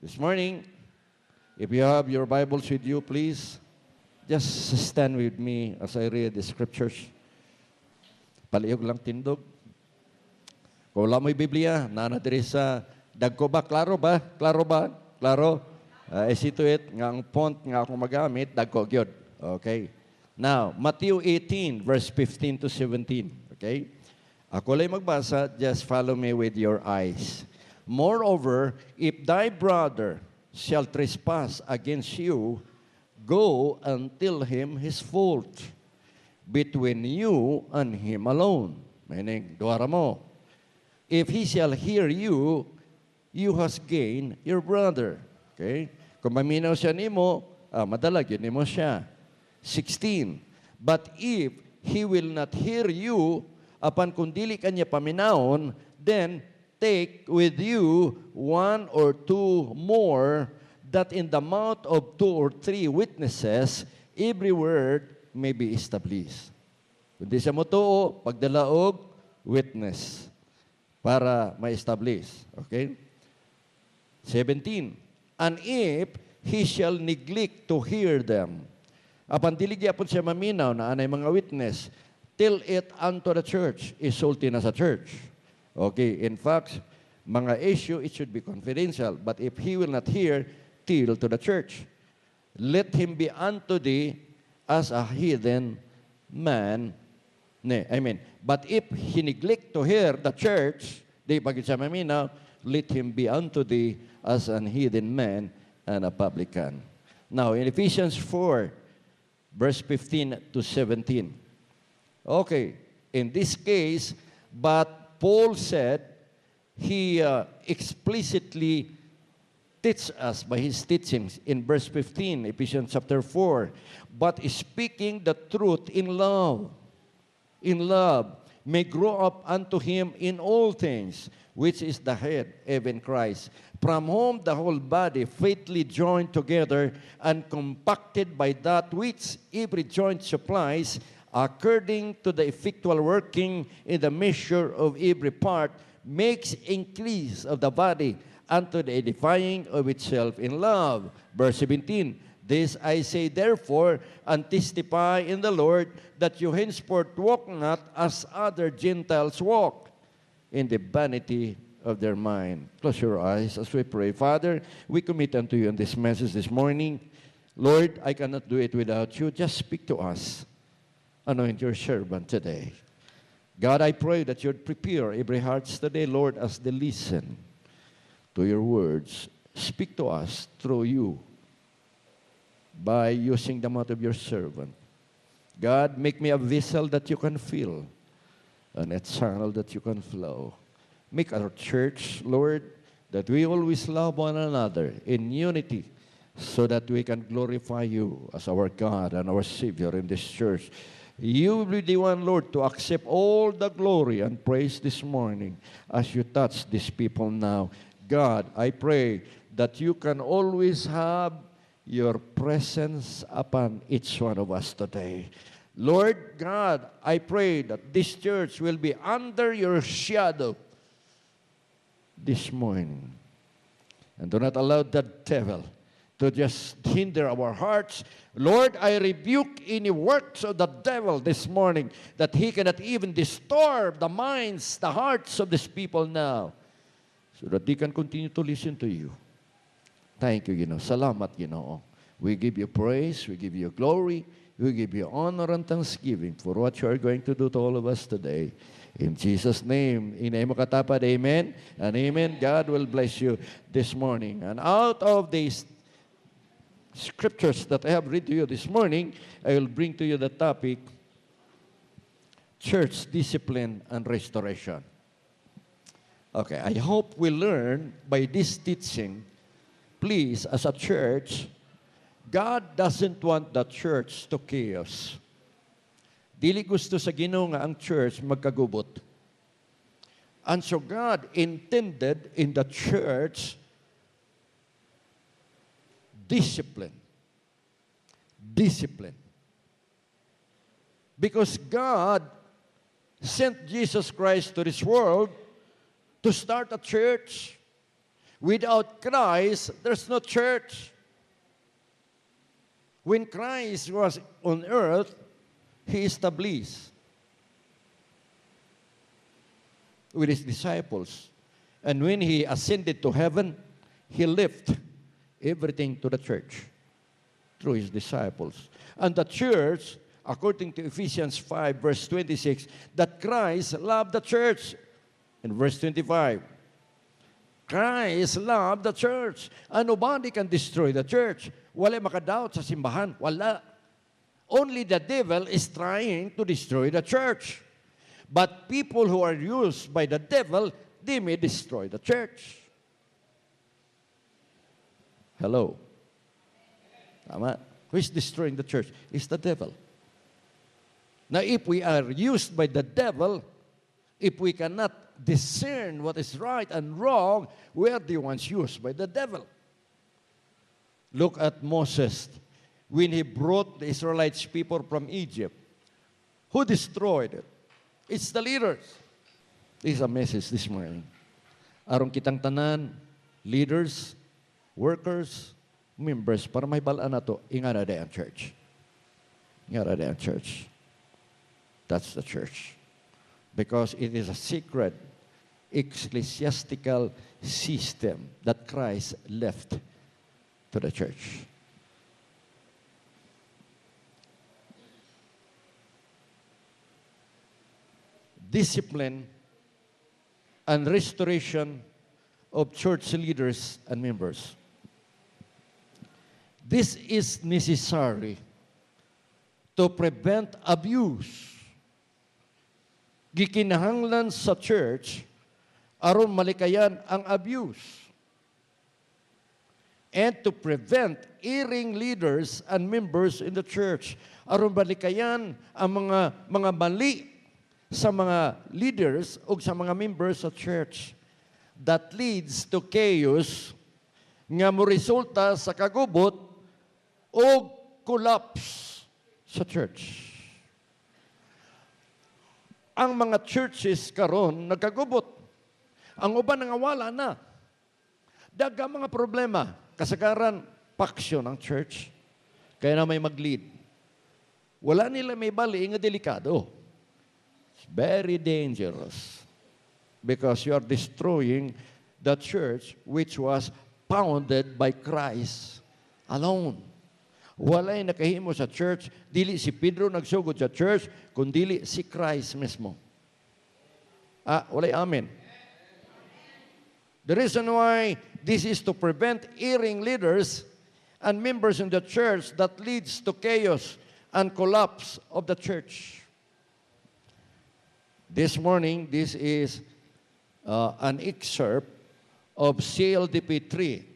This morning, if you have your Bibles with you, please, just stand with me as I read the scriptures. Palihog lang tindog. Kung wala mo'y Biblia, nanadiri sa dagko ba? Klaro ba? Klaro ba? Klaro? Esito it, nga ang font nga akong magamit, dagko gyud. Okay? Now, Matthew 18, verse 15 to 17. Okay? Ako lang magbasa, just follow me with your eyes. Moreover, if thy brother shall trespass against you, go and tell him his fault between you and him alone. Meaning, duwara mo. If he shall hear you, you has gained your brother. Okay? Kung maminaw siya nimo, madalag yun nimo siya. 16. But if he will not hear you, apan kung dili kanya paminawon, then take with you one or two more, that in the mouth of two or three witnesses, every word may be established. Kundi sa motuo, pagdalaog, witness, para ma-establish. Okay? 17. And if he shall neglect to hear them, apan dili gyapon siya maminaw na anay mga witness, tell it unto the church, isulti na sa church. Okay, in fact, mga issue, it should be confidential. But if he will not hear, tell to the church. Let him be unto thee as a heathen man. But if he neglect to hear the church, di pagit sa maminaw, let him be unto thee as an heathen man and a publican. Now, in Ephesians 4, verse 15 to 17. Okay, in this case, but Paul said, he explicitly teach us by his teachings in verse 15, Ephesians chapter 4, but speaking the truth in love, may grow up unto him in all things, which is the head, even Christ, from whom the whole body faithfully joined together and compacted by that which every joint supplies, according to the effectual working in the measure of every part, makes increase of the body unto the edifying of itself in love. Verse 17, this I say therefore, and testify in the Lord, that you henceforth walk not as other Gentiles walk, in the vanity of their mind. Close your eyes as we pray. Father, we commit unto you in this message this morning. Lord, I cannot do it without you. Just speak to us. Anoint your servant today. God, I pray that you'd prepare every heart today, Lord, as they listen to your words. Speak to us through you by using the mouth of your servant. God, make me a vessel that you can fill and a channel that you can flow. Make our church, Lord, that we always love one another in unity so that we can glorify you as our God and our Savior in this church. You will be the one, Lord, to accept all the glory and praise this morning as you touch these people now. God, I pray that you can always have your presence upon each one of us today. Lord God, I pray that this church will be under your shadow this morning. And do not allow the devil to just hinder our hearts. Lord, I rebuke any works of the devil this morning, that he cannot even disturb the minds, the hearts of these people now, so that they can continue to listen to you. Thank you, Salamat, We give you praise, we give you glory, we give you honor and thanksgiving for what you are going to do to all of us today. In Jesus' name, inay mo katapad, amen and amen. God will bless you this morning. And out of these scriptures that I have read to you this morning, I will bring to you the topic, church discipline and restoration. Okay, I hope we learn by this teaching, please, as a church, God doesn't want the church to chaos. Dili gusto sa Ginoo nga ang church magkagubot. And so God intended in the church discipline. Discipline. Because God sent Jesus Christ to this world to start a church Without Christ, there's no church. When Christ was on earth, He established with His disciples. And when He ascended to heaven, He left everything to the church through His disciples. And the church, according to Ephesians 5, verse 26, that Christ loved the church. In verse 25, Christ loved the church. And nobody can destroy the church. Wala makadoubt sa simbahan. Wala. Only the devil is trying to destroy the church. But people who are used by the devil, they may destroy the church. Hello. Tama? Who is destroying the church? It's the devil. Now, if we are used by the devil, if we cannot discern what is right and wrong, we are the ones used by the devil. Look at Moses. When he brought the Israelites people from Egypt, who destroyed it? It's the leaders. This is a message this morning. Aron kitang tanan, leaders, workers, members, para may balaan na to, ingana day ang church. Ingana day ang church. That's the church. Because it is a secret ecclesiastical system that Christ left to the church. Discipline and restoration of church leaders and members. This is necessary to prevent abuse. Gikinahanglan sa church aron malikayan ang abuse. And to prevent erring leaders and members in the church. Aron malikayan ang mga mali sa mga leaders o sa mga members sa church that leads to chaos nga mo resulta sa kagubot o collapse sa church. Ang mga churches karon nagkagubot. Ang uban nangawala na. Daga mga problema. Kasagaran, paksyon ang church. Kaya na may mag-lead. Wala nila may bali nga delikado. It's very dangerous. Because you are destroying the church which was founded by Christ alone. Walay nakahimo sa church, dili si Pedro nagsugod sa church, kundi si Christ mismo. Walay amen. The reason why this is to prevent erring leaders and members in the church that leads to chaos and collapse of the church. This morning, this is an excerpt of CLDP 3.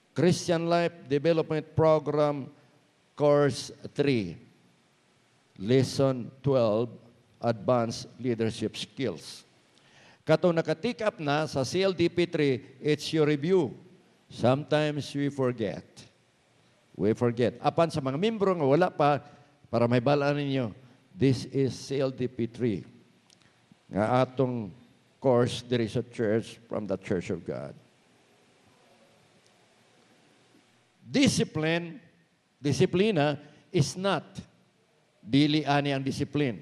Christian Life Development Program, Course 3, Lesson 12, Advanced Leadership Skills. Katong nakatik up na sa CLDP 3, it's your review. Sometimes we forget. We forget. Apan sa mga membro nga wala pa, para may balaan ninyo, this is CLDP 3. Nga atong course there is a church from the Church of God. Disiplina is not dili ani ang discipline.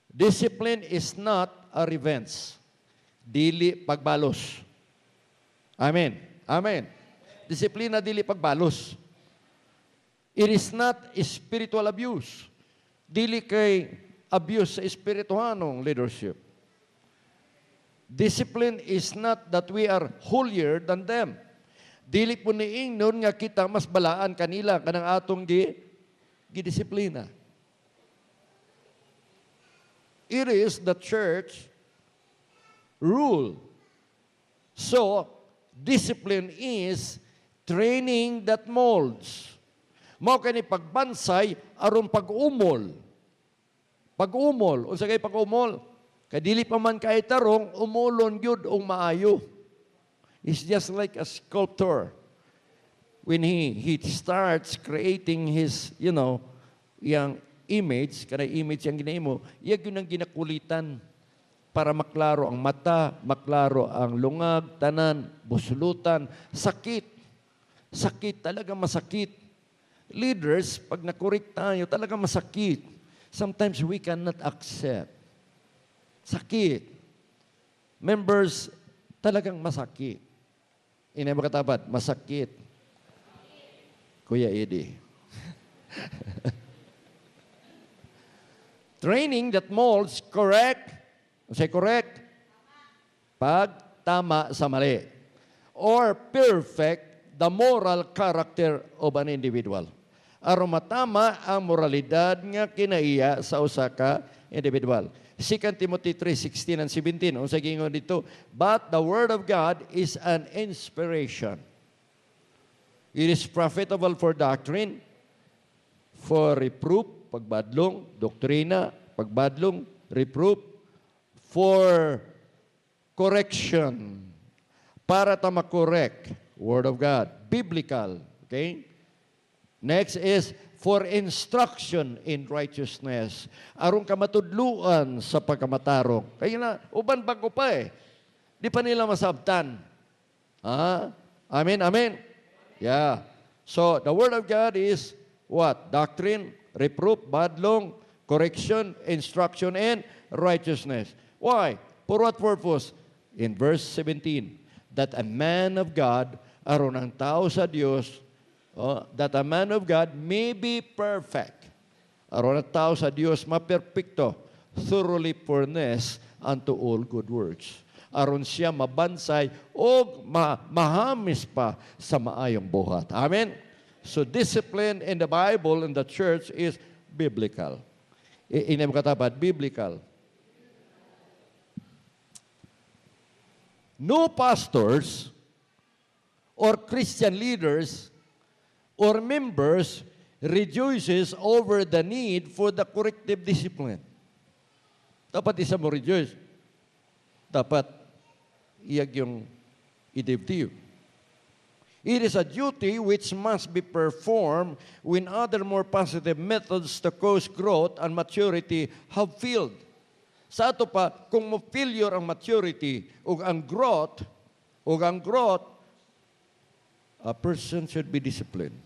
Discipline is not a revenge. Dili pagbalos. Amen. Amen. Disiplina dili pagbalos. It is not spiritual abuse. Dili kay abuse sa espirituhanong leadership. Discipline is not that we are holier than them. Dili po niingnon nga kita mas balaan kanila kanang atong gidisiplina. It is the church rule. So, discipline is training that molds. Mao kani pagbansay aron pag-umol. Pag-umol, unsa kay pag-umol? Kay dili pa man kay tarong umulon gyud og maayo. It's just like a sculptor. When he starts creating his, yung image, kanay image yang ginahimo, iyag yun ang ginakulitan para maklaro ang mata, maklaro ang lungag, tanan, busulutan, sakit. Sakit, talaga masakit. Leaders, pag nakorek tayo, talaga masakit. Sometimes we cannot accept. Sakit. Members, talagang masakit. Inay ba katapat? Masakit. Kuya Eddie. Training that molds correct. Say correct? Pag tama sa mali. Or perfect the moral character of an individual. Aron matama ang moralidad nga kinaiya sa usa ka individual. 2 Timothy 3:16 and 17. Unsa gingon dito? But the word of God is an inspiration. It is profitable for doctrine, for reproof, pagbadlong, doktrina, pagbadlong, reproof, for correction, para ta makorek, word of God, biblical, okay? Next is for instruction in righteousness. Aron ka matudluan sa pagkamatarong. Kaya na, uban bago pa eh. Di pa nila masabtan. Amen, amen. Yeah. So, the Word of God is what? Doctrine, reproof, badlong, correction, instruction, and righteousness. Why? For what purpose? In verse 17, that a man of God, aron ang tao sa Diyos, that a man of God may be perfect. Aron ang tao sa Diyos maperpekto, thoroughly furnished unto all good works. Aron siya mabansay o mahamis pa sa maayong buhat. Amen? So discipline in the Bible, in the church, is biblical. Inay mo katapat, biblical. No pastors or Christian leaders or members rejoices over the need for the corrective discipline. Dapat isa mo rejoice. Dapat iyag yung idibdiyo. It is a duty which must be performed when other more positive methods to cause growth and maturity have failed. Sa ato pa, kung mo-failure ang maturity o ang growth, a person should be disciplined.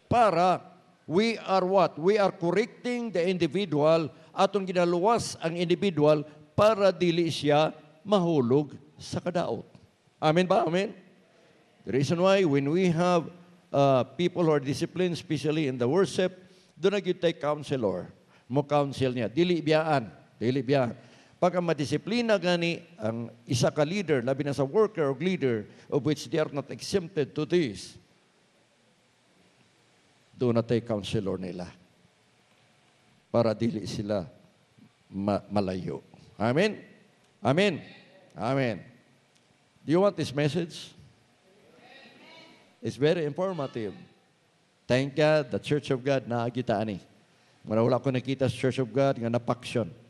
Para we are what? We are correcting the individual, atong ginaluwas ang individual para dili siya mahulog sa kadaot. Amen ba? Amen? The reason why when we have people who are disciplined, especially in the worship, doon na you take counselor. Mo counsel niya. Dili biyaan. Pagka madisiplina gani ang isa ka leader, labi na sa worker or leader, of which they are not exempted to this, doon na tayo counselor nila para dili sila malayo. Amen? Amen? Amen. Do you want this message? It's very informative. Thank God, the Church of God na agitaan eh. Wala ko nakita sa Church of God nga na-faction.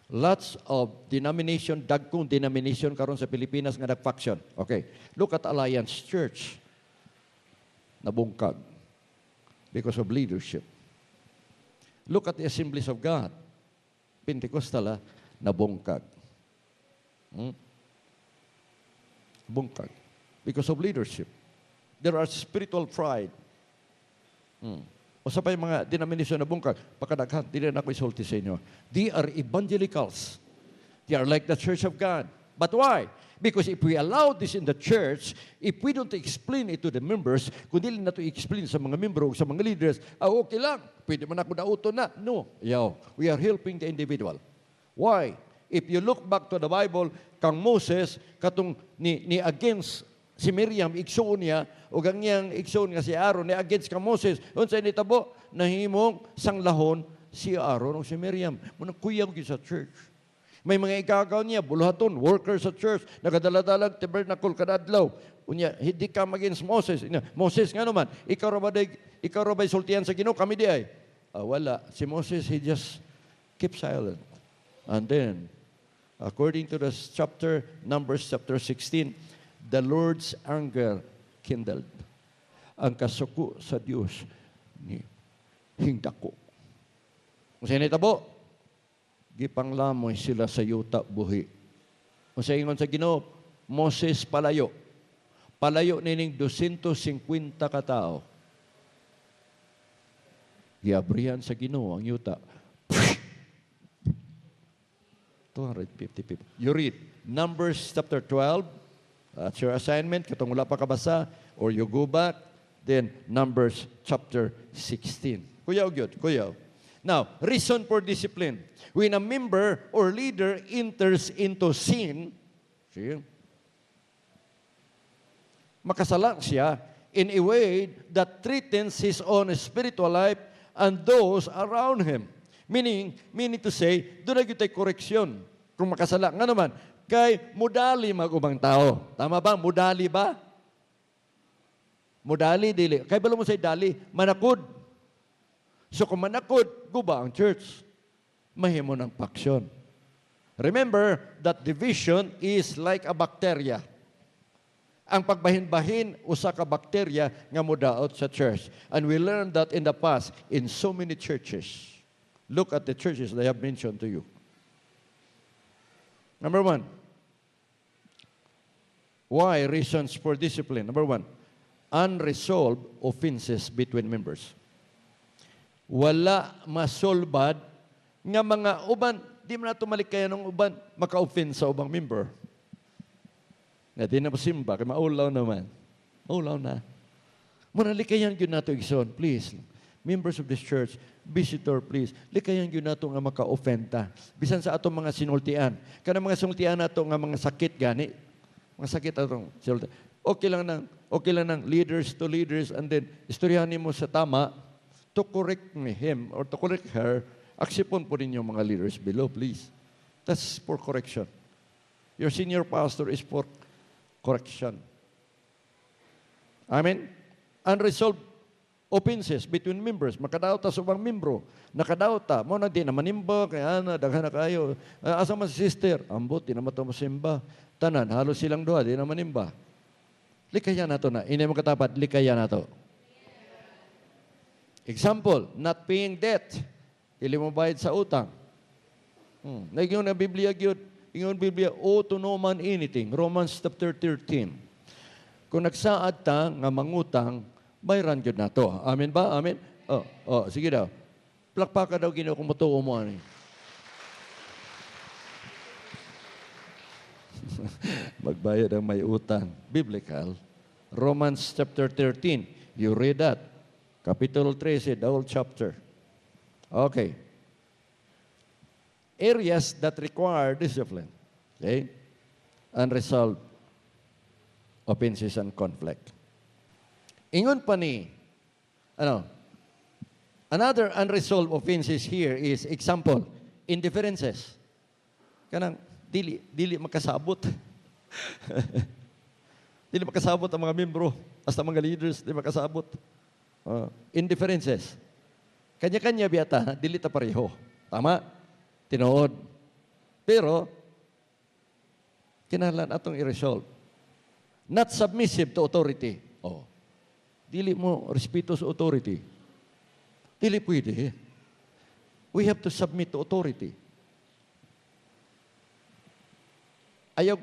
Lots of denomination, dagkong denomination karon sa Pilipinas nga nag-faction. Okay. Look at Alliance Church. Nabungkag because of leadership. Look at the Assemblies of God. Pentecostal, nabungkag. Bungkag. Because of leadership. There are spiritual pride. O sa pa yung mga denomination na bungkag, pakadaghan, hindi na ako isulti sa inyo. They are evangelicals. They are like the Church of God. But why? Because if we allow this in the church, if we don't explain it to the members, kung dili na ito i-explain sa mga membro o sa mga leaders, okay lang, pwede man ako nauto na. No. We are helping the individual. Why? If you look back to the Bible, kang Moses, katong ni against si Miriam, igsoon niya, o ganyang igsoon nga si Aaron, ni against kang Moses, unsay nitabo, nahimong sanglahon si Aaron o si Miriam. Munang kuyaw sa church. May mga igagaw niya, buluhaton, workers sa church, nagadala-dalag tabernacle kadadlaw. Unya, hindi ka against Moses. Moses nga naman, ikaw ra ba'y sultihan sa Ginoo, kami di ay. Wala. Si Moses, he just kept silent. And then, according to the Numbers chapter 16, the Lord's anger kindled. Ang kasuko sa Diyos ni hingdako. Kung sino itabo, gipanglamoy sila sa yuta buhi. O sa ingon sa Ginoo, Moses palayo. Palayo nining 250 katao. Giabrihan sa Ginoo ang yuta. 250 people. You read Numbers chapter 12. That's your assignment. Katong wala pa kabasa. Or you go back. Then Numbers chapter 16. Kuyaw gyud, kuyaw. Now, reason for discipline. When a member or leader enters into sin, see, makasala siya in a way that threatens his own spiritual life and those around him. Meaning to say, doon na tayo koreksyon. Kung makasala nga naman, kay mudali mag-ubang tao. Tama ba? Mudali ba? Mudali, dili. Kay balo mo say dali, manakod. So kung manakod, guba ang church. Mahimo ng paksyon. Remember that division is like a bacteria. Ang pagbahin-bahin, usa ka bakterya nga mudaot sa church. And we learned that in the past in so many churches. Look at the churches that I have mentioned to you. Number one, why reasons for discipline? Number one, unresolved offenses between members. Wala masolbad nga mga uban, di man nato malikaya ng uban, maka-offend sa ubang member. Nga di na masimba, kaya maulaw naman. Maulaw na. Manalikayan yun nato, igsoon, please. Members of this church, visitor, please. Likayan yun nato nga maka-offend ta. Bisan sa atong mga sinultian. Kana mga sinultian nato nga mga sakit gani. Mga sakit atong sinultian. Okay lang ng leaders to leaders and then istoryahan mo sa tama to correct him or to correct her. Aksipon po ninyo mga leaders below, please. That's for correction. Your senior pastor is for correction. Amen? Unresolved offenses between members. Makadaot ta sa ubang membro. Nakadaot ta. Mo na di na manimba. Kaya na, daghan na kayo. Asa man si sister? Ambot, di na mato masimba. Tanan, halos silang doha, di na manimba. Likaya na to na. Ini mo katapat, likaya na to. Example, not paying debt. Dili mo bayad sa utang. Nagyon na Biblia gyud. Ingon Biblia, owe to no man anything. Romans chapter 13. Kung nagsaad ta nga mangutang, bayran gyud nato. Amen ba? Amen. Sige daw. Plakpaka daw Ginoo kung matuo mo ani. Magbayad ang may utang. Biblical. Romans chapter 13. You read that. Kapitulo 13, the whole chapter. Okay. Areas that require discipline. Okay? Unresolved offenses and conflict. Ingon pa ni, another unresolved offenses here is, example, indifferences. Kanang, dili makasabot. Dili makasabot ang mga membro, hasta mga leaders, dili makasabot. Indifferences. Kanya-kanya biyata, dili ta pareho. Tama? Tinuod. Pero, kinahanglan atong i-resolve. Not submissive to authority. Dili mo respeto sa authority. Dili pwede. We have to submit to authority. Ayaw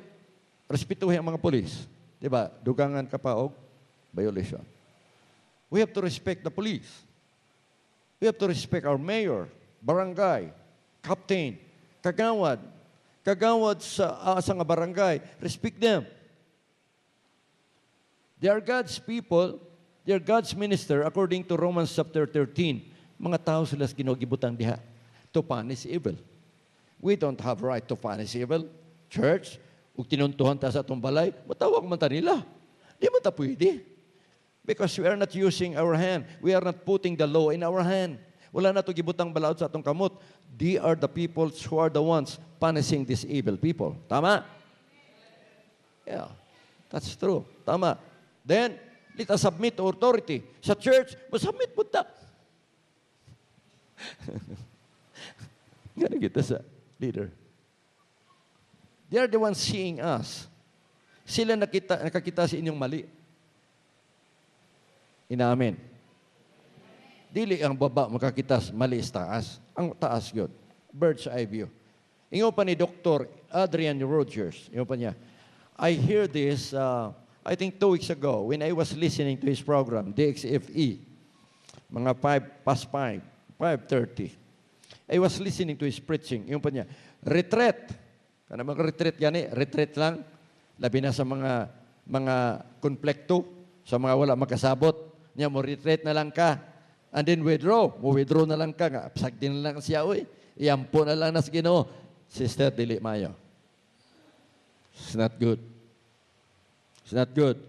respetuhin ang mga polis. Diba? Dugangan ka pa og violation. We have to respect the police. We have to respect our mayor, barangay, captain, kagawad. Kagawad sa nga barangay. Respect them. They are God's people. They are God's minister according to Romans chapter 13. Mga tao sila ginugibutang diha to punish evil. We don't have right to punish evil. Church, ug tinuntuhan ta sa atong balay, matawag man ta nila. Di man ta pwede. Because we are not using our hand. We are not putting the law in our hand. Wala na ito gibutang balaod sa atong kamot. They are the people who are the ones punishing these evil people. Tama? Yeah. That's true. Tama. Then, let us submit to authority. Sa church, masubmit po ta. Ganun kita sa leader. They are the ones seeing us. Sila nakakita sa inyong mali. Inamin. Dili ang baba makakita mali sa taas. Ang taas yun. Bird's eye view. Ingo pa ni Dr. Adrian Rogers. Ingo pa niya, I hear this, I think 2 weeks ago, when I was listening to his program, DXFE, mga 5:30. I was listening to his preaching. Ingo pa niya, retreat. Kana mag-retreat yan retreat lang. Labi na sa mga konflikto, sa mga wala magkasabot. Niya mo retreat na lang ka. And then withdraw. Mo withdraw na lang ka. Apsag din na lang siya, uy. Iyampo na lang na sa Ginoo. Sister, dili mayo. It's not good. It's not good.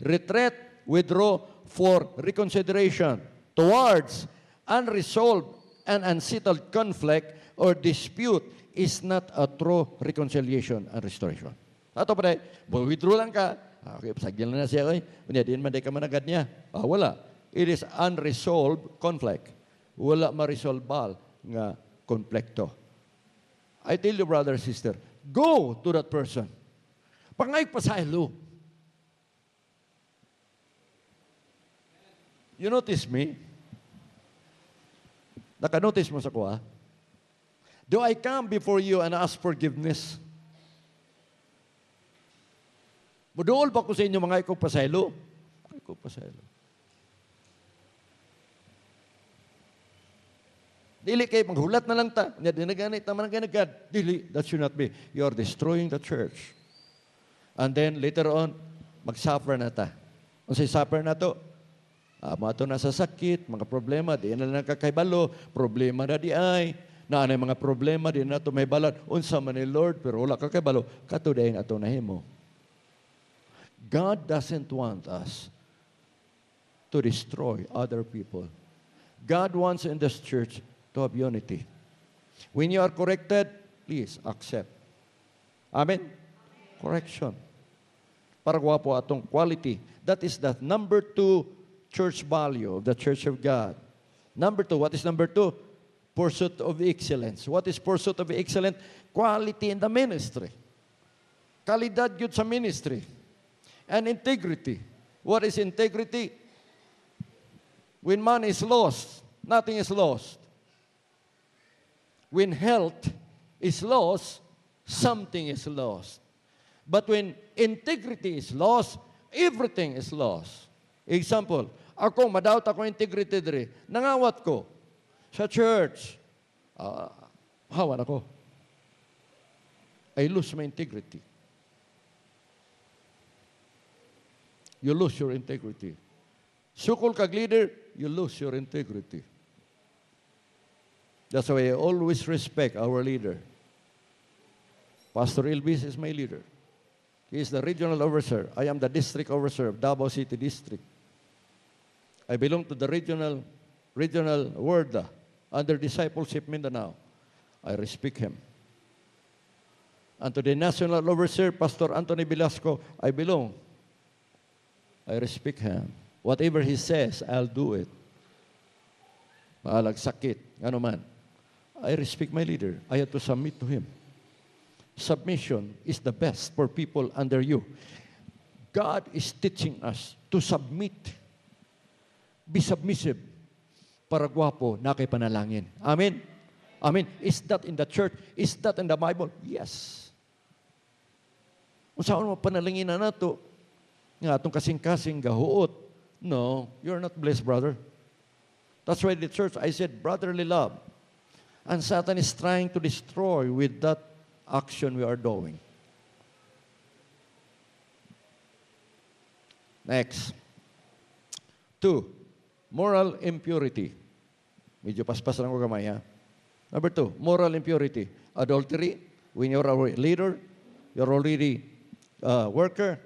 Retreat, withdraw for reconsideration towards unresolved and unsettled conflict or dispute is not a true reconciliation and restoration. Ato pa day, withdraw lang ka. Okay, pasagyan na siya. Unya, di man day ka managad niya. Wala. It is unresolved conflict. Wala ma-resolve nga konflikto. I tell you, brother, sister, go to that person. Pangay pa sa ilo. You notice me? Naka-notice mo sa kuha? Do I come before you and ask forgiveness? Muduol pa ko sa inyo mga ikaw pasaylo? Ikaw pasaylo. Dili kay maghulat na lang ta. Dinaganit naman ang ganagad. Dili, that should not be. You are destroying the church. And then later on, mag-suffer na ta. Kung suffer na to, mato na sa sakit, mga problema, di na lang kakaibalo, problema na di ay, na mga problema, di na to may balad. Unsa man ni Lord, pero wala kakaibalo, katudayin ato na himo. God doesn't want us to destroy other people. God wants in this church to have unity. When you are corrected, please accept. Amen? Correction. Para guwapo atong quality. That is the number 2 church value of the Church of God. Number 2, what is number 2? Pursuit of excellence. What is pursuit of excellence? Quality in the ministry. Kalidad yun sa ministry. And integrity. What is integrity? When man is lost, nothing is lost. When health is lost, something is lost. But when integrity is lost, everything is lost. Example, ako, madawat ako integrity diri. Nangawat ko sa church. Hawan ako. I lose my integrity. You lose your integrity. Sukol kag leader, you lose your integrity. That's why I always respect our leader. Pastor Ilbis is my leader. He is the regional overseer. I am the district overseer of Davao City District. I belong to the regional WORDA under Discipleship Mindanao. I respect him. And to the national overseer, Pastor Anthony Velasco, I belong. I respect him. Whatever he says, I'll do it. Maalag sakit, ano man. I respect my leader. I have to submit to him. Submission is the best for people under you. God is teaching us to submit. Be submissive para guwapo na kay panalangin. Amen? Amen. Is that in the church? Is that in the Bible? Yes. Kung saan mo panalangin na nato, nga atong kasing-kasing gahuot. No, you're not blessed, brother. That's why the church, I said, brotherly love. And Satan is trying to destroy with that action we are doing. Next. 2, moral impurity. Medyo paspas lang ko kamay, ha? Number 2, moral impurity. Adultery. When you're a leader, you're already a worker.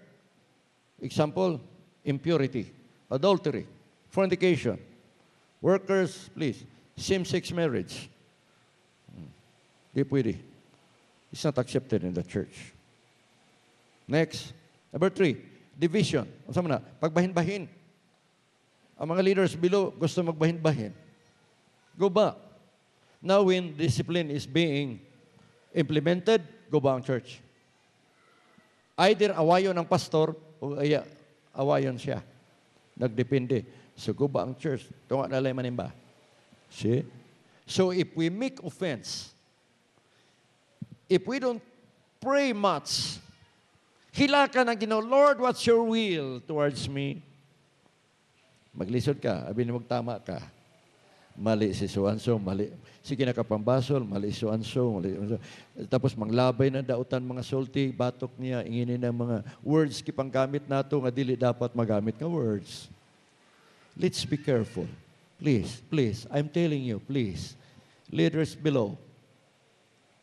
Example, impurity. Adultery. Fornication. Workers, please. Same-sex marriage. Di pwede. It's not accepted in the church. Next. Number 3, division. Ang sama na, pagbahin-bahin. Ang mga leaders below gusto magbahin-bahin. Go back. Now when discipline is being implemented, go back ang church. Either awayon ng pastor o awayon siya. Nagdepende. So go back ang church. Tunga na lang manimba. See? So if we make offense, if we don't pray much, hila ka ng Ginoo, Lord, what's your will towards me? Maglisod ka, abi ni magtama ka. Mali si Suanso, mali. Sige nakapambasol, mali si Suanso, mali. Tapos manglabay na dautan mga sulti, batok niya, inginin ng mga words kipang gamit nato nga dili dapat magamit nga words. Let's be careful. Please, please, I'm telling you, please. Leaders below,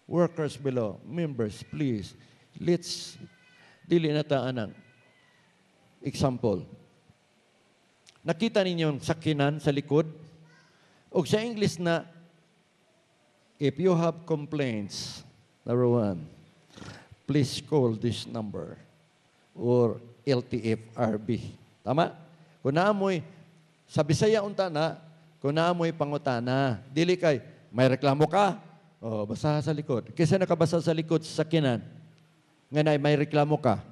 workers below, members, please. Let's dili na taan ng example. Nakita ninyo sakinan sa likod? O sa English na, if you have complaints, number 1, please call this number or LTFRB. Tama? Kung naamoy, sa Bisaya unta na, kung naamoy pangutana, dili kay, may reklamo ka? O, basa sa likod. Kaysa nakabasa sa likod sa sakinan, nga na may reklamo ka.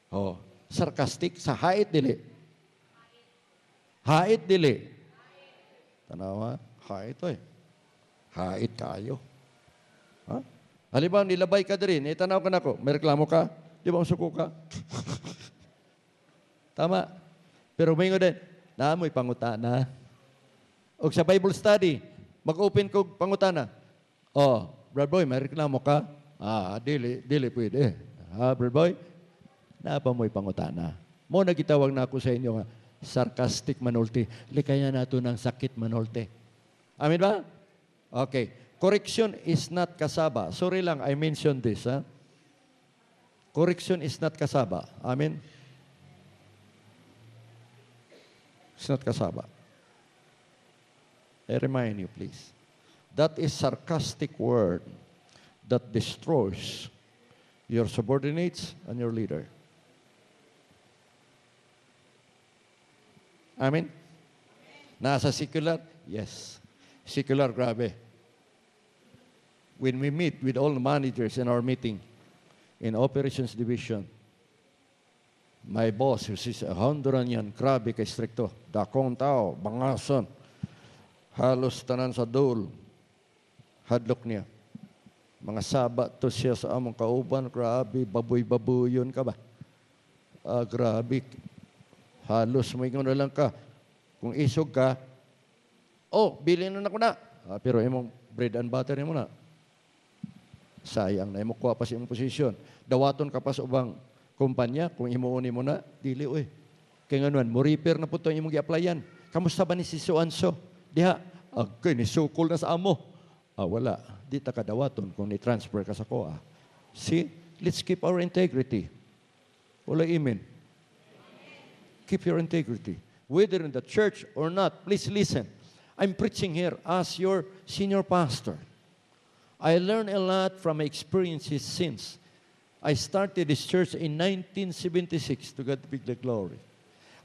O, sarcastic, sa hait dili. Hait dili. Tanawa, hait to eh. Hait kayo. Ha? Halimbawa, nilabay ka din. Tanaw ka na ko, may reklamo ka? Di ba ang suko ka? Tama. Pero may nga din, naamoy pangutana. O sa Bible study, mag-open ko pangutana. Oh, Brad Boy, may reklamo ka? Dili pwede. Brad Boy, naapa mo'y pangutana. Mo nagitawag na ako sa inyo nga, sarcastic manulti. Likaya nato ng sakit manulti. Amin ba? Okay. Correction is not kasaba. Sorry lang, I mentioned this. Ha? Correction is not kasaba. Amin? It's not kasaba. I remind you, please. That is sarcastic word that destroys your subordinates and your leader. Amen? Nasa secular? Yes. Secular, grabe. When we meet with all the managers in our meeting, in Operations Division, my boss, who is a Honduran yan, grabe kay stricto. Dakong tao, bangason. Halos tanan sa dole. Hadlok niya. Mga sabat to siya sa among kauban, grabe, baboy-baboyon ka ba? Grabe. Halos may na lang ka. Kung isog ka, bilhin na ako na. Pero imong bread and butter mo na. Sayang na imo kuha pa sa imong posisyon. Dawaton ka pa sa ubang kumpanya, kung imuuni mo na, dili oy. Kaya nganuan, mo repair na po ito imong gi-applyan. Kamusta ba ni si Suanso? Diha, ni sukol na sa amo. Wala. Di ta kadawaton kung ni-transfer ka sa kuha. See? Let's keep our integrity. Wala amen. Keep your integrity. Whether in the church or not, please listen. I'm preaching here as your senior pastor. I learned a lot from my experiences since I started this church in 1976, to God be the glory.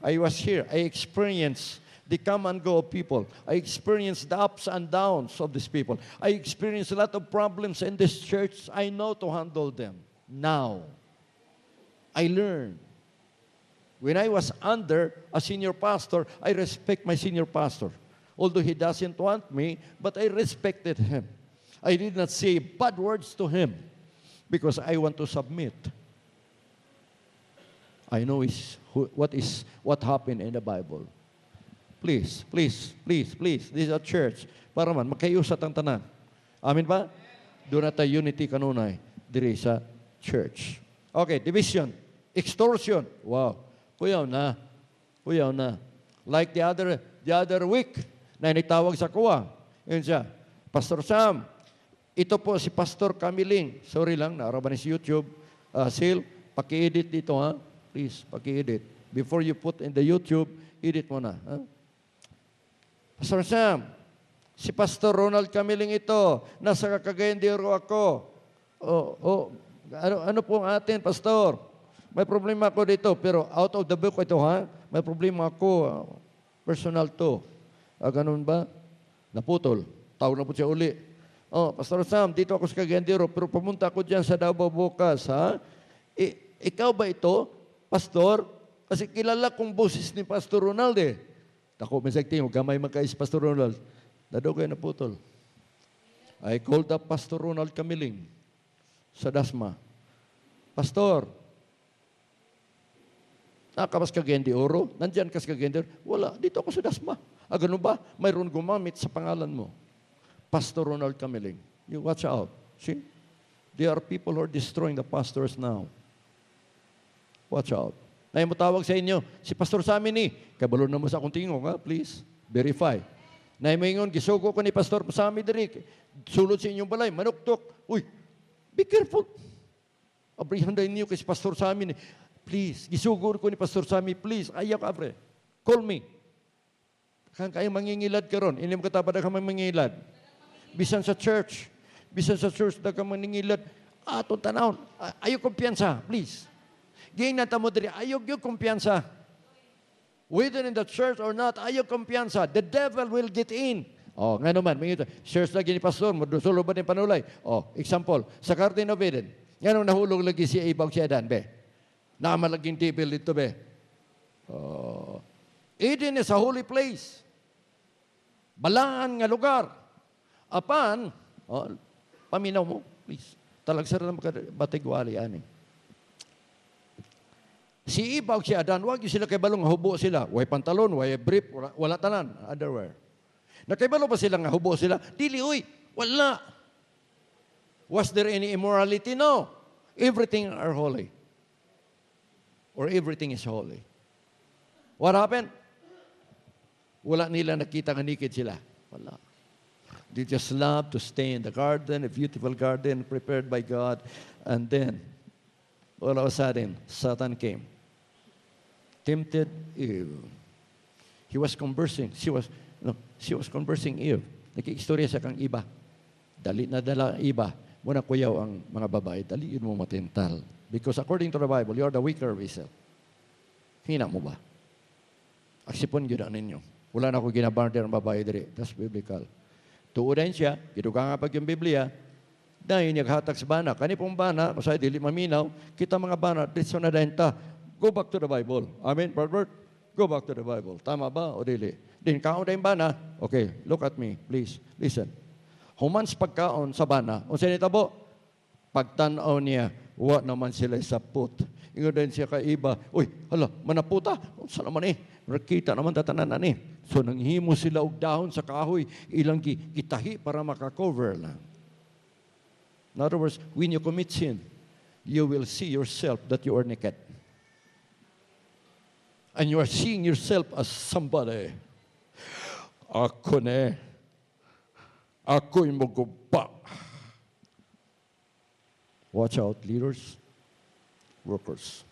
I was here. I experienced the come and go of people. I experienced the ups and downs of these people. I experienced a lot of problems in this church. I know to handle them. Now, I learned. When I was under a senior pastor, I respect my senior pastor. Although he doesn't want me, but I respected him. I did not say bad words to him because I want to submit. I know what happened in the Bible. Please, please, please, please. This is a church. Para man, magkayusat ang tanan. Amin ba? Doon na tayo unity kanunay diri sa church. Okay, division. Extortion. Wow. Kuyaw na. Kuyaw na. Like the other week, na initawag sa kuwa. Yun siya. Pastor Sam, ito po si Pastor Camiling. Sorry lang, naaraban ni sa YouTube. Sil, paki-edit dito ha. Please, paki-edit. Before you put in the YouTube, edit mo na. Ha? Pastor Sam, si Pastor Ronald Camiling ito, nasa Cagayan de Oro ako. Ano po ang atin, Pastor? May problema ako dito, pero out of the book ito, ha? May problema ako, personal to. Ganun ba? Naputol. Tawag na po siya uli. Pastor Sam, dito ako sa Cagayan de Oro, pero pumunta ako dyan sa Davao bukas, ha? Ikaw ba ito, Pastor? Kasi kilala kong boses ni Pastor Ronald eh. Ako, may sagting, gamay magkais Pastor Ronald. Dado kayo naputol. I called up Pastor Ronald Camiling sa Dasma. Pastor, nakapas Cagayan de Oro? Nandyan ka sa Cagayan de Oro? Wala, dito ako sa Dasma. Ganun ba? Mayroon gumamit sa pangalan mo. Pastor Ronald Camiling. You watch out. See? There are people who are destroying the pastors now. Watch out. Ay mo tawag sa inyo, si Pastor sa amin kabalo na mo sa akong tingog, please, verify. Na ingon, gisugo ko ni Pastor sa amin diri, sulod sa inyong balay, manuktok. Uy, be careful. Abrihan niyo kay si Pastor sa amin. Please, gisugo ko ni Pastor sa amin, please, ayaw ka, pre. Call me. Kang kayo mangingilad ka ron, hindi mo katabad ka mangingilad. Bisan sa church, na ka mangingilad, atong tanawon, ayaw kumpiyansa, please. Gayang natamo diri, ayaw yung kumpiyansa. Whether in the church or not, ayaw kumpiyansa. The devil will get in. Nga naman, church lagi ni Pastor, madusulo ba ni panulay? Example, sa Garden of Eden, nga nung nahulog lagi si Ibaw si Adan, be. Nakamalaging devil dito, be. Eden is a holy place. Balaan nga lugar. Apan, paminaw mo, please. Talagsara na makabatigwali, ani. Si Ibaw, si Adan, wag yung sila kay balong hubo sila. Way pantalon, way brief, wala tanan, underwear. Nakaibalo ba sila nga hubo sila? Dili, uy, wala. Was there any immorality? No. Everything are holy. Or everything is holy. What happened? Wala nila nakita nga naked sila. Wala. They just love to stay in the garden, a beautiful garden prepared by God. And then, all of a sudden, Satan came. Tempted Eve. He was conversing. She was conversing Eve. Nag-iistorya sa kang iba. Dali na dala iba. Muna kuyaw ang mga babae. Daliin mo matintal. Because according to the Bible, you are the weaker vessel. Hina mo ba? Aksipon yun ang ninyo. Wala na ako ginabarder ng babae diri. That's biblical. Tuudan siya. Giduga nga pag yung Biblia. Dahil naghatag sa bana. Kani pong bana, kung sa'yo dili maminaw, kita mga bana, dito na dahil ta. Go back to the Bible. Amen, Barbert? Go back to the Bible. Tama ba o dili? Din kaon dahil bana. Okay, look at me, please. Listen. Humans pagkaon sa bana. O sa'yo nitabo? Pagtanaw niya, wa naman sila sa put. Ingon din siya kay iba, uy, hala, manaputa. Saan naman Rakita naman tatanan So nanghimo sila og dahon sa kahoy, ilang gitahi para makakover lang. In other words, when you commit sin, you will see yourself that you are naked. And you are seeing yourself as somebody. Ako ako'y maguba. Watch out, leaders, workers.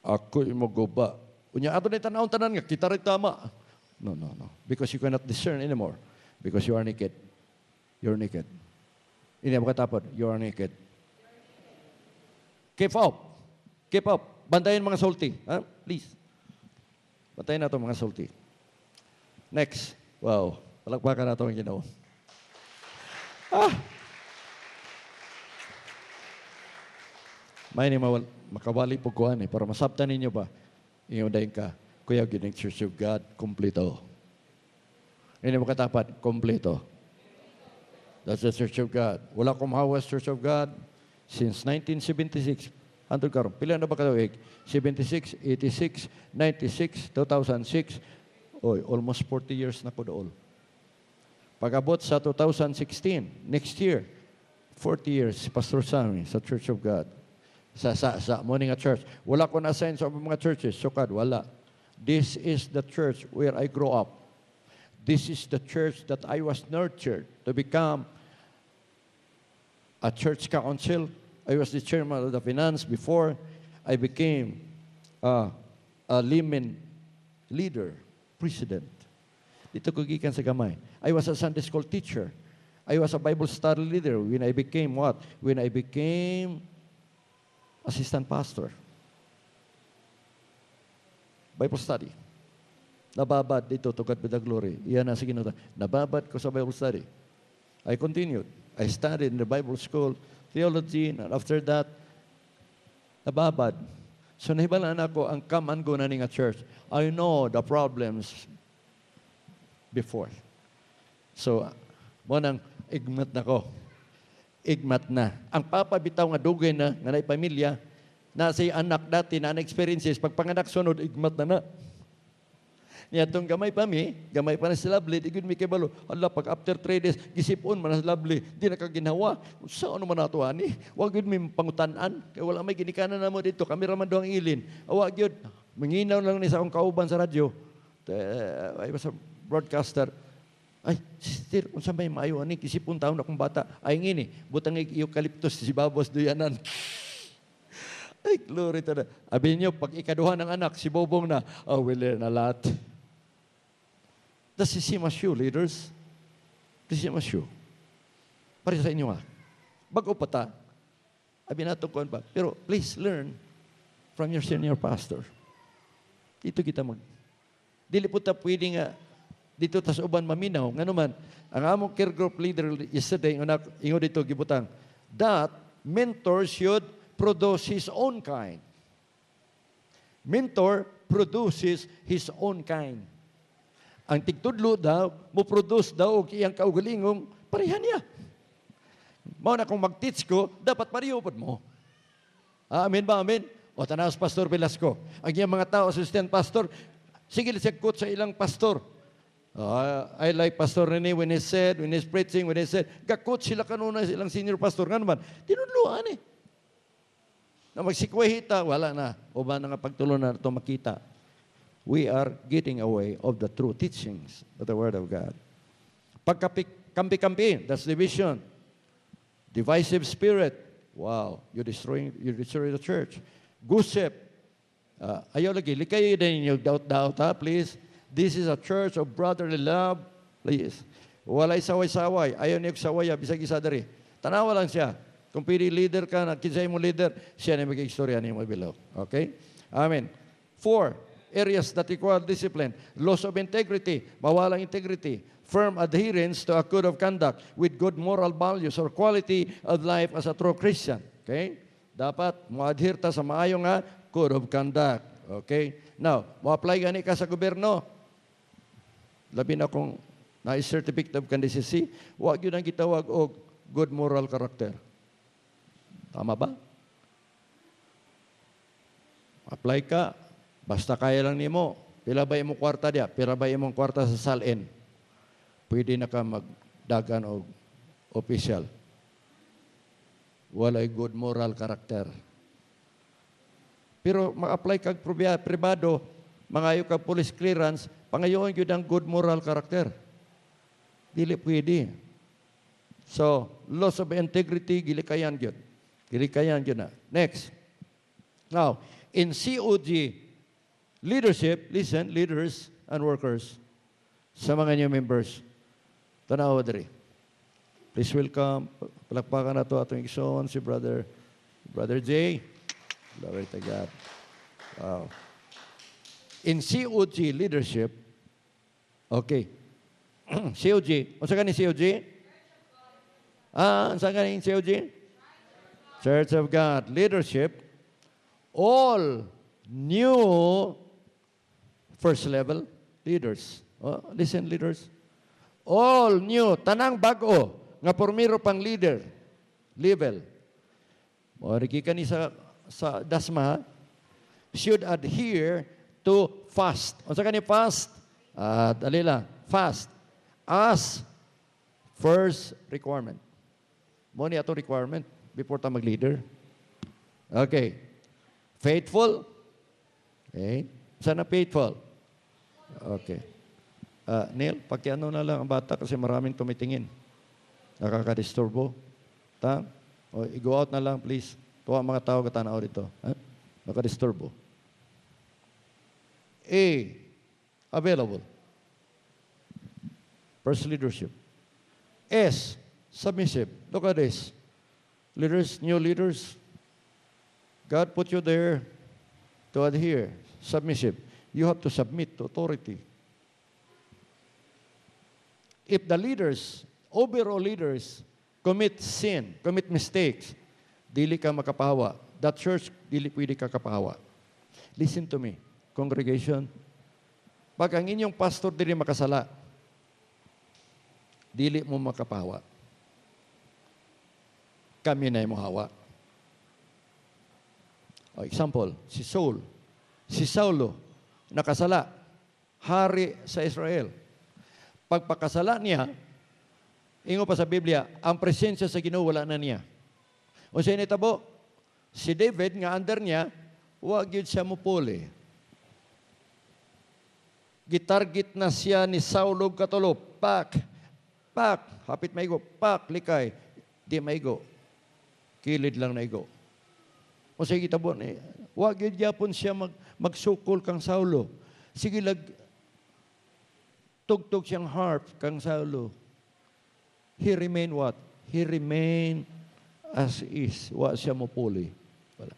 Ako'y maguba. Unya ato na tanan nga, kita rin tama. No. Because you cannot discern anymore. Because you are naked. You're naked. Hindi mo katapod, you are naked. Keep up. Bantayan mga salty. Please. Bantayan na ito mga salty. Next. Wow. Palakpakan na ito ang Ginoo. May ni makawali po kuhan para masabtan ninyo ba? Inyo dahin ka, kuya gining Church of God, kompleto. Hindi mo katapat, kompleto. That's the Church of God. Wala kumahawas Church of God since 1976. Antod karon, pila na ba katuig? 76, 86, 96, 2006. Almost 40 years na ko doon. Pag-abot sa 2016, next year, 40 years, si Pastor Sammy sa Church of God. Sa morning at church. Wala ko na-assign sa mga churches. Sukad, wala. This is the church where I grew up. This is the church that I was nurtured to become a church council. I was the chairman of the finance before I became a layman leader, president. Dito ko gikan sa gamay. I was a Sunday school teacher. I was a Bible study leader when I became what? When I became assistant pastor. Bible study. Nababad dito, to God be the glory. Iyan na sige na. Nababad ko sa Bible study. I continued. I studied in the Bible school, theology, and after that, nababad. So nahibalaan ako ang come and go na nga church. I know the problems before. So, mo nang igmat na ko. Igmat na. Ang papa bitaw nga dugay na, nga na pamilya, na say anak dati na experiences, pag panganak sunod, igmat na na. Niya itong gamay pa na si Lovely, igod mi kay balo, ala, pag after 3 days, gisipon man na si Lovely, di na kaginawa. Saan naman nato, ani? Huwag yun may pangutanan, kaya wala may ginikanan na mo dito, kami raman doang ilin. Huwag yun, manginaw lang ni sa akong kauban sa radyo, ay sa broadcaster, ay, sister, kung saan may maayo, ani, kisipon taon akong bata, ay ngini, butang eucalyptus, si babos duyanan. Ay, glory to the... Abi niyo, pag ikaduha ng anak, si Bobong na, oh, we'll learn a lot. That's the same as you, leaders. The same as you. Para sa inyo nga. Bago pa ta, abi nato kuan pa. Pero please learn from your senior pastor. Dito kita dili po ta pwede nga dito tas uban maminaw. Nga naman, ang among care group leader yesterday, ingo dito gibutang, that mentor should produce his own kind. Mentor produces his own kind. Ang tigtudlo daw, mo produce daw og iyang kaugalingong pareha niya. Mao na kung mag-teach ko, dapat pareho pod mo. Amen ba? Amen? O tanaw sa Pastor Velasco. Ang iyang mga tao, assistant pastor, sige siya quote sa ilang pastor. I like Pastor Rene when he's preaching, when he said, gakot sila kanuna silang senior pastor. Nga naman, tinudluan eh. Na magsikwahita, wala na. O ba na nga pagtuloy na ito makita. We are getting away of the true teachings of the Word of God. Pagkampi-kampi, that's division. Divisive spirit. Wow, you destroy the church. Gossip. Ayaw lagi, likay din yung doubt, ha, please. This is a church of brotherly love. Please. Walay saway-saway. Ayaw niyo saway, bisag isa dari. Tanawa lang siya. Kung pili leader ka, kinsay mo leader, siya na mag-istorya niyo mo below. Okay? Amen. 4 areas that require discipline. Loss of integrity, mawalang integrity. Firm adherence to a code of conduct with good moral values or quality of life as a true Christian. Okay? Dapat mo-adhere ta sa maayong nga code of conduct. Okay? Now, mo-apply gani ka sa gobyerno. Labi na kung na-certificate of candidacy, huwag yun ang gitawag o good moral character. Tama ba? Apply ka. Basta kaya lang nimo, pila ba imong kwarta dia? Pila ba imong kwarta sa salin? Pwede na ka magdagan o official. Walay good moral character. Pero mag-apply kag pribado, mangayo kag police clearance, pangayoon gyud ang good moral character. Dili pwede. So, loss of integrity, gilikayan gyud. Gilikayan gyud na. Next. Now, in COG, leadership, listen, leaders and workers, sa mga new members, tanawa diri. Please welcome, palakpakan na to atong igsoon, si Brother Jay. Glory to God. Wow. In COG leadership, okay, COG, unsa gani COG? Unsa gani COG? Church of God. Leadership, all new first level leaders. Oh, listen, leaders. All new, tanang bago, nga pormiro pang leader, level. Moriki ka ni sa dasma, should adhere to fast. Unsa ka ni fast? Dali lang, fast. As first requirement. Mo ni ato requirement before ta mag-leader. Okay. Faithful. Okay. Sana faithful. Okay. Neil, pakiano na lang ang bata kasi maraming tumitingin. Nakakadisturbo. O, i-go out na lang, please. Tuwa mga tao katanaw dito. Nakadisturbo. A, available. First leadership. S, submissive. Look at this. Leaders, new leaders, God put you there to adhere, submissive. You have to submit to authority. If the leaders, overall leaders, commit sin, commit mistakes, dili ka makapahawa. That church, dili pwede ka kapahawa. Listen to me, congregation. Pag ang inyong pastor dili makasala, dili mo makapahawa. kami na imong hawa. Example, si Saul. Si Saulo, nakasala, hari sa Israel. Pagpakasala niya, ingo pa sa Biblia, ang presensya sa Ginoo wala na niya. O siya nitabo, si David nga under niya, wag yun siya mupuli. Gitargit na siya ni Saulo katulo, pak, hapit maigo, pak, likay, di maigo. Kilid lang na igo. O siya gitabo, wag yun yapon siya magsukol kang Saulo. Sige tugtog siyang harp kang Saulo. He remain what? He remain as is. Wa siya mupuli. Wala.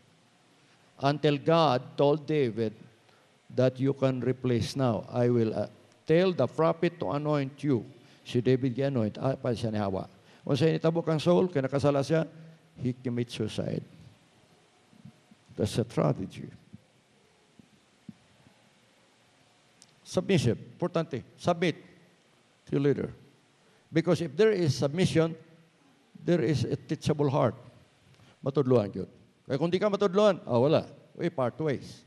Until God told David that you can replace now. I will tell the prophet to anoint you. Si David gi-anoint. Pa siya ni Hawa. Kung siya nitabo kang Saul, kaya nakasala siya, he commit suicide. That's a tragedy. Submissive. Importante. Submit to your leader. Because if there is submission, there is a teachable heart. Matudluan yun. Kaya kung di ka matudluan, wala. We part ways.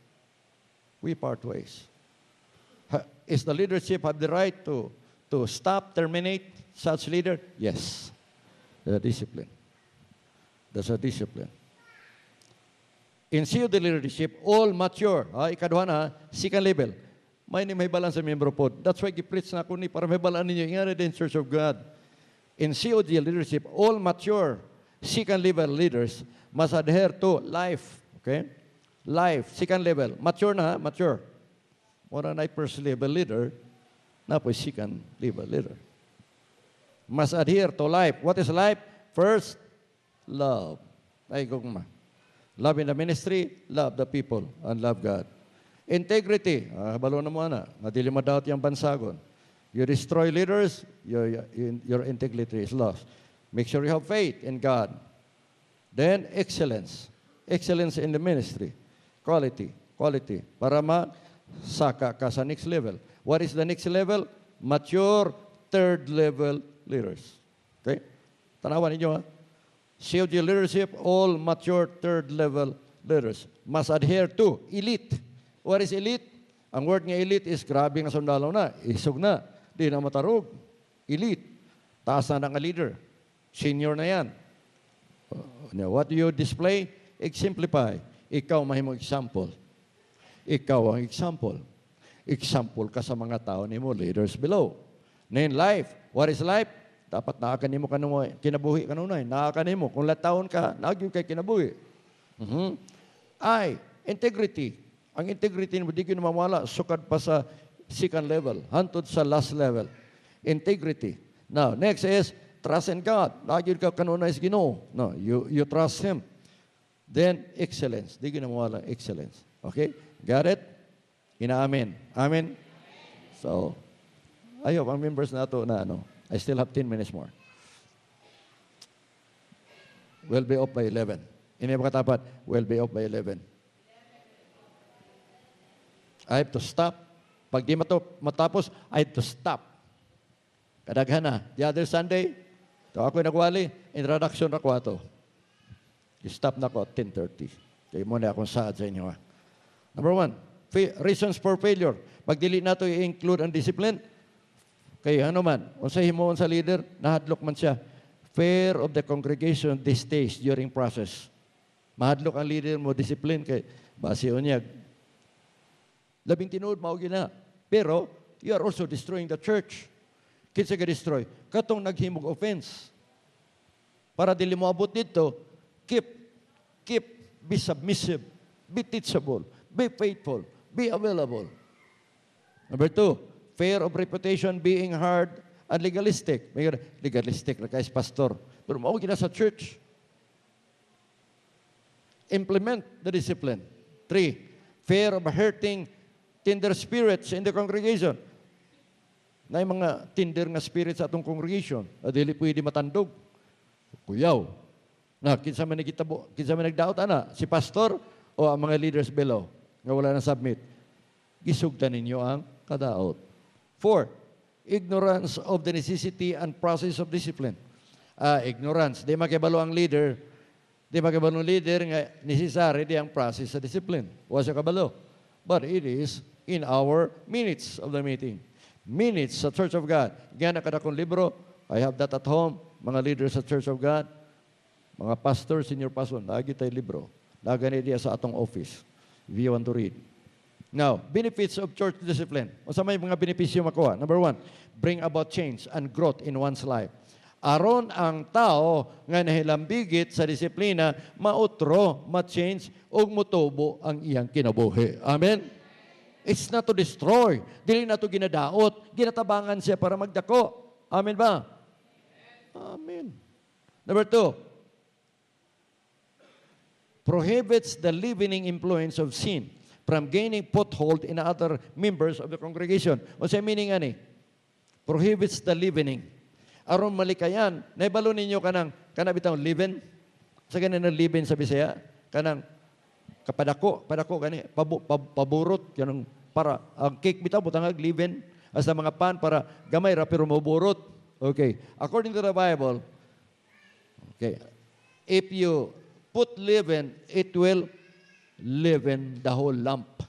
We part ways. Is the leadership have the right to stop, terminate such leader? Yes. That's a discipline. That's a discipline. In COD leadership, all mature. Ikaduhan second level. May balan sa membro po. That's why gi-preach na ako ni para may balaan ninyo. Ingana din Church of God. In COD leadership, all mature second level leaders must adhere to life. Okay? Life, second level. Mature na, mature. More na first level leader, na po second level leader. Must adhere to life. What is life? First, love. Ay, gugma. Love in the ministry, love the people, and love God. Integrity, balo na mo na, madili madawat yung bansagon. You destroy leaders, your integrity is lost. Make sure you have faith in God. Then, excellence. Excellence in the ministry. Quality. Para masaka ka sa next level. What is the next level? Mature, third level leaders. Okay? Tanawan ninyo COG leadership, all mature third level leaders must adhere to elite. What is elite? Ang word nga elite is grabe nga sundalo na. Isog na. Di na matarog. Elite. Taas na nga leader. Senior na yan. What do you display? Exemplify. Ikaw mahimong example. Ikaw ang example. Example ka sa mga tao ni mo, leaders below. Then life. What is life? Dapat nakakanimo ka nung kinabuhi ka nung nakakanimo. Kung lataon ka, nagyo kay kinabuhi. Integrity. Ang integrity mo, di ko namamala, sukad pa sa second level, hantod sa last level. Integrity. Now, next is trust in God. Nagyo ka kanunay sa Ginoo. No, you trust Him. Then, excellence. Di ko namamala, excellence. Okay? Got it? Ina-amen. Amen? So, ayop, ang members na ito na I still have 10 minutes more. We'll be off by 11. Ini ba katapat? We'll be off by 11. I have to stop. Pag di matapos, I have to stop. Kadaghan na. The other Sunday, ako'y nagwali, introduction na ko ato. I-stop na ko at 10:30. Kaya muna akong saad sa inyo. Number 1, reasons for failure. Pag dili na ito i-include ang discipline, kaya unsay himuon sa leader, nahadlok man siya. Fear of the congregation these days during process. Mahadlok ang leader mo, discipline kay base unyag. Labing tinuod, maugi na. Pero, you are also destroying the church. Kinsa ka destroy? Katong naghimog offense. Para dili mo abot dito, be submissive, be teachable, be faithful, be available. Number 2, fear of reputation being hard and legalistic. May legalistic na kayong pastor. Pero maugi na sa church. Implement the discipline. 3, fear of hurting tender spirits in the congregation. Na yung mga tender nga spirits sa atong congregation, dili pwede matandog. Kuyaw. Na, kinsa man nagdaot, si pastor o ang mga leaders below, nga wala na submit. Gisugdan ninyo ang kadaot. 4, ignorance of the necessity and process of discipline. Ignorance. Di makibalo ang leader Di ba kabalong leader nga necessary di ang process sa discipline. Wasa kabalo. But it is in our minutes of the meeting. Minutes sa Church of God. Gana kada kong libro, I have that at home. Mga leaders sa Church of God, mga pastors, senior pastor, lagi tayo libro. Lagani diya sa atong office. If you want to read. Now, benefits of church discipline. O sa may mga benepisyo makuha. Number 1, bring about change and growth in one's life. Aron ang tao nga nahilambigit sa disiplina, mautro, ma-change, o mutubo ang iyang kinabuhi. Amen? It's not to destroy. Dili na to ginadaot. Ginatabangan siya para magdako. Amen ba? Amen. Number 2, prohibits the leavening influence of sin from gaining foothold in other members of the congregation. O sa meaning ani, prohibits the leavening. Aron malikayan, naibalo ninyo kanang bitang leaven? Sa ganun na leaven sa Bisaya, kanang padako gani, paburot, kanang para, ang cake bitaw, butangag leaven, as na mga pan para gamay ra pero maburot. Okay, according to the Bible, okay, if you put leaven, it will leaven the whole lump.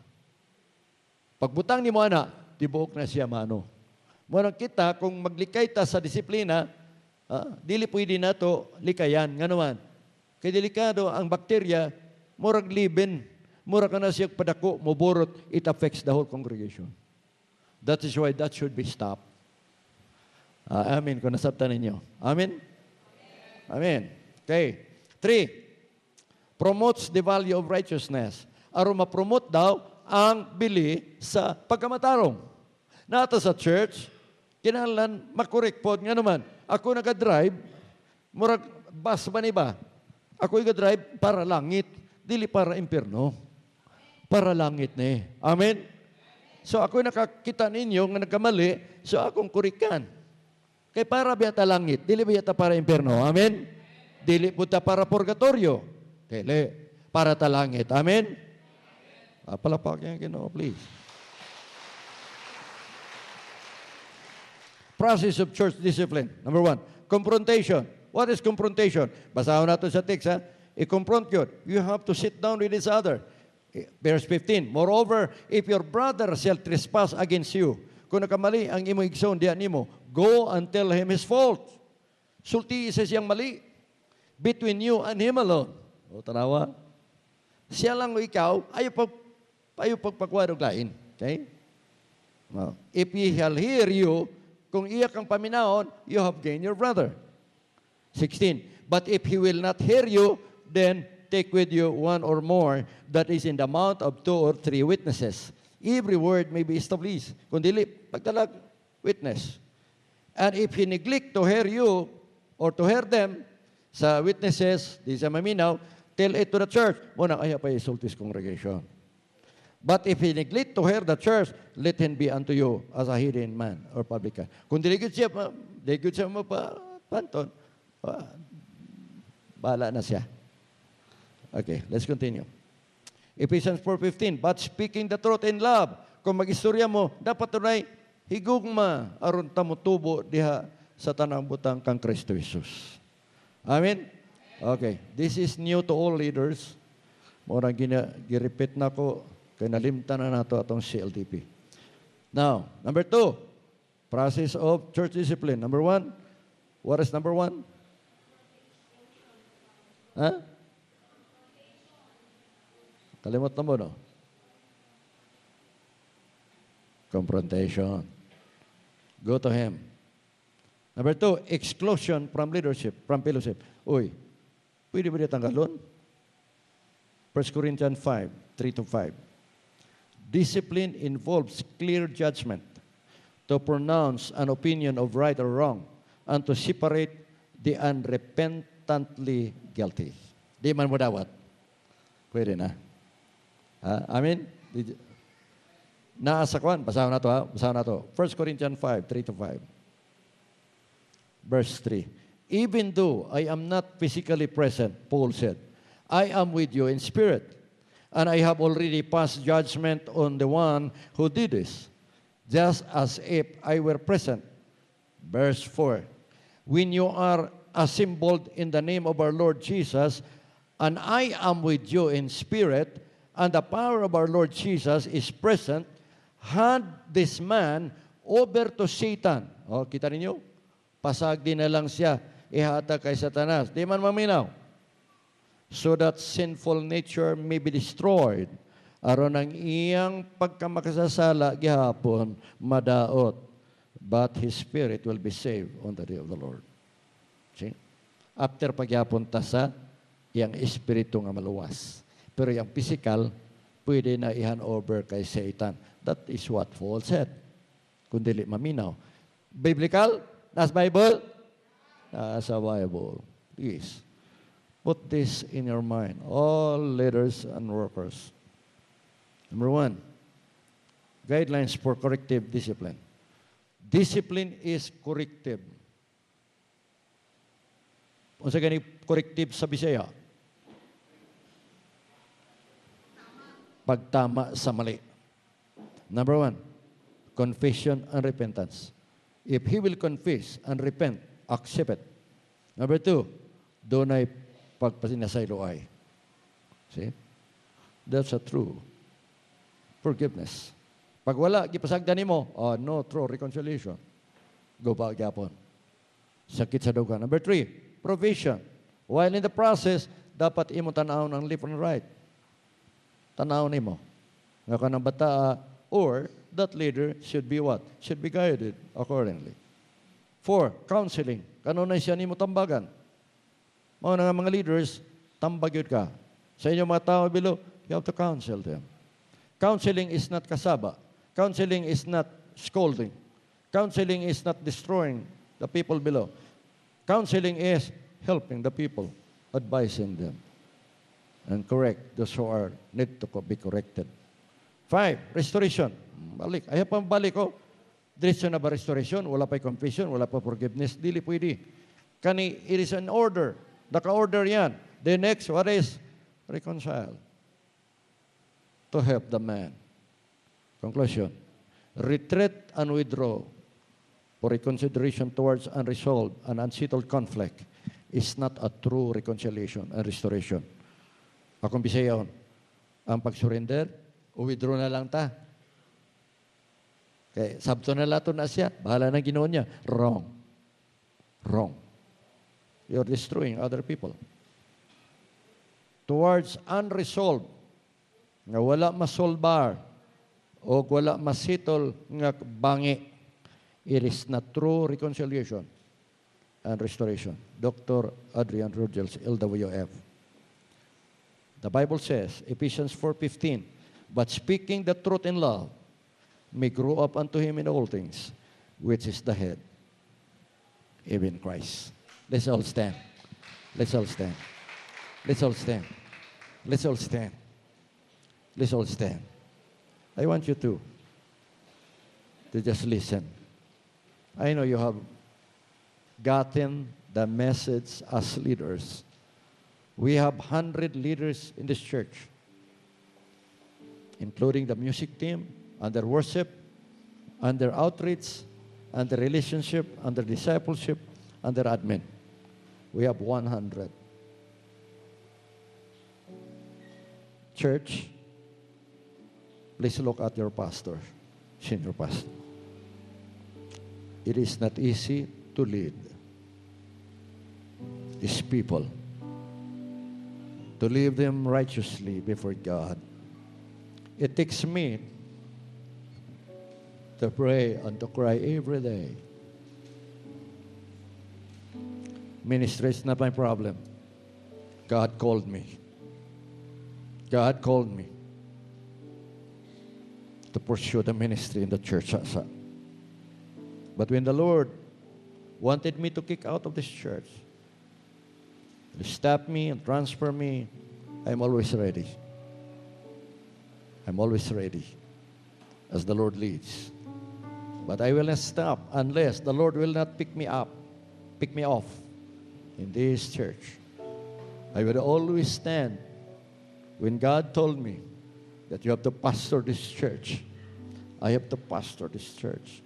Pagbutang ni mo ana, tibuok na siya mano. Muna kita, kung maglikay ta sa disiplina, dili pwede na to likayan. Nga naman, kay delikado ang bakterya, murag leaven, murag ka na siya padako, muburot, it affects the whole congregation. That is why that should be stopped. Amen, kung nasabtan ninyo. Amen? Amen. Okay. 3, promotes the value of righteousness. Aron ma-promote daw ang bili sa pagkamatarong. Nata sa church, kinahanglan makorek pod nga naman. Ako nag-drive, murag bus ba ni ba? Ako nag-drive para langit, dili para impierno. Para langit ni. Amen? So ako nakakita ninyo nga nagkamali, so akong kurikan. Kay para biyata langit, dili biyata para impierno. Amen? Dili po ta para purgatorio. Dili. Para ta langit. Amen? Palapak yan, Ginoo, please. Process of church discipline. Number 1, confrontation. What is confrontation? Basahan natin sa text, ha? I-confront yun. You have to sit down with each other. Verse 15, moreover, if your brother shall trespass against you, kung nakamali ang imong igsoon diyan nimo, go and tell him his fault. Sulti isa siyang mali. Between you and him alone. O, tanawa. Siya lang o ikaw, ayaw pagpagwadog lain. Okay? Well, if he shall hear you, kung iya kang paminahon, you have gained your brother. 16, but if he will not hear you, then take with you one or more, that is in the amount of 2 or 3 witnesses. Every word may be established. Kung dili, pagtalag, witness. And if he neglect to hear you, or to hear them, sa witnesses, di sa maminaw, tell it to the church. Muna, ayaw pa isultis congregation. But if he neglect to hear the church, let him be unto you as a hidden man or publican. Kung diligid siya mapapanton, bahala na siya. Okay, let's continue. Ephesians 4:15, but speaking the truth in love. Kung mag-istorya mo, dapat tunay higugma aron ta motubo diha sa tanang butang kang Kristo Jesus. Amen? Okay, this is new to all leaders. Murang gi-repeat na ko, kaya nalimtan na nato atong CLTP. Now, number 2, process of church discipline. Number 1, what is number 1? Huh? Kalimot na mo, no? Confrontation. Go to him. Number 2, exclusion from leadership, from fellowship. Uy, pwede ba niya tanggalon? 1 Corinthians 5, 3-5. Discipline involves clear judgment to pronounce an opinion of right or wrong and to separate the unrepentantly guilty. Di man mo dawat. Pwede na. Amen? Naasa kwan, basahan na to, ha? Basahan na to. 1 Corinthians 5, 3-5. Verse 3. Even though I am not physically present, Paul said, I am with you in spirit, and I have already passed judgment on the one who did this, just as if I were present. Verse 4. When you are assembled in the name of our Lord Jesus, and I am with you in spirit, and the power of our Lord Jesus is present, hand this man over to Satan. O, kita ninyo? Pasagdi na lang siya, ihata kay Satanas. Di man maminaw. So that sinful nature may be destroyed. Aron ang iyang pagkamakasasala gihapon, madaot. But his spirit will be saved on the day of the Lord. See? After pagyapon ta sa iyang espiritu nga maluwas. Pero yung physical, pwede na i-hand over kay Satan. That is what Paul said. Kung dili maminaw. Biblical? Nasa Bible? Nasa Bible. Please. Put this in your mind. All leaders and workers. Number 1, guidelines for corrective discipline. Discipline is corrective. Unsa gani corrective sa Bisaya? Pagtama sa mali. Number 1, confession and repentance. If he will confess and repent, accept it. Number 2, dunay pagpasinasayloay. See? That's a true forgiveness. Pag wala, gipasagdan nimo, no true reconciliation. Go back yapon. Sakit sa duga. Number 3, provision. While in the process, dapat imo tanaw ng left and right. Tanaw nimo. Nga ka ng bata, or that leader should be what? Should be guided accordingly. 4, counseling. Kanunay siya nimo tambagan. Mga nga mga leaders, tambag yun ka. Sa inyong mga tao below, you have to counsel them. Counseling is not kasaba. Counseling is not scolding. Counseling is not destroying the people below. Counseling is helping the people, advising them, and correct those who are need to be corrected. 5, restoration. Balik. Ayaw pang balik ko. Diretso na ba restoration? Wala pa confession, wala pa forgiveness. Dili pwede. Kani, it is an order. Naka-order yan. The next, what is? Reconcile. To help the man. Conclusion. Retreat and withdraw for reconsideration towards unresolved and unsettled conflict is not a true reconciliation and restoration. Akong bisayon, ang pag-surrender, withdraw na lang ta. Okay, sabto na lato na siya, bahala na ginoon niya. Wrong. Wrong. You're destroying other people. Towards unresolved, nga wala masolbar o wala masitol nga bangi, it is not true reconciliation and restoration. Dr. Adrian Rogers, LWF. The Bible says, Ephesians 4:15, but speaking the truth in love may grow up unto him in all things, which is the head, even Christ. Let's all stand. Let's all stand. Let's all stand. Let's all stand. Let's all stand. I want you to just listen. I know you have gotten the message as leaders. We have 100 leaders in this church, including the music team, and their worship, and their outreach, and their relationship, and their discipleship, and their admin. We have 100. Church, please look at your pastor, senior pastor. It is not easy to lead these people, to lead them righteously before God. It takes me to pray and to cry every day. Ministry is not my problem. God called me. God called me to pursue the ministry in the church. But when the Lord wanted me to kick out of this church, to stop me and transfer me, I'm always ready. I'm always ready as the Lord leads. But I will not stop unless the Lord will not pick me off in this church. I will always stand when God told me that you have to pastor this church. I have to pastor this church.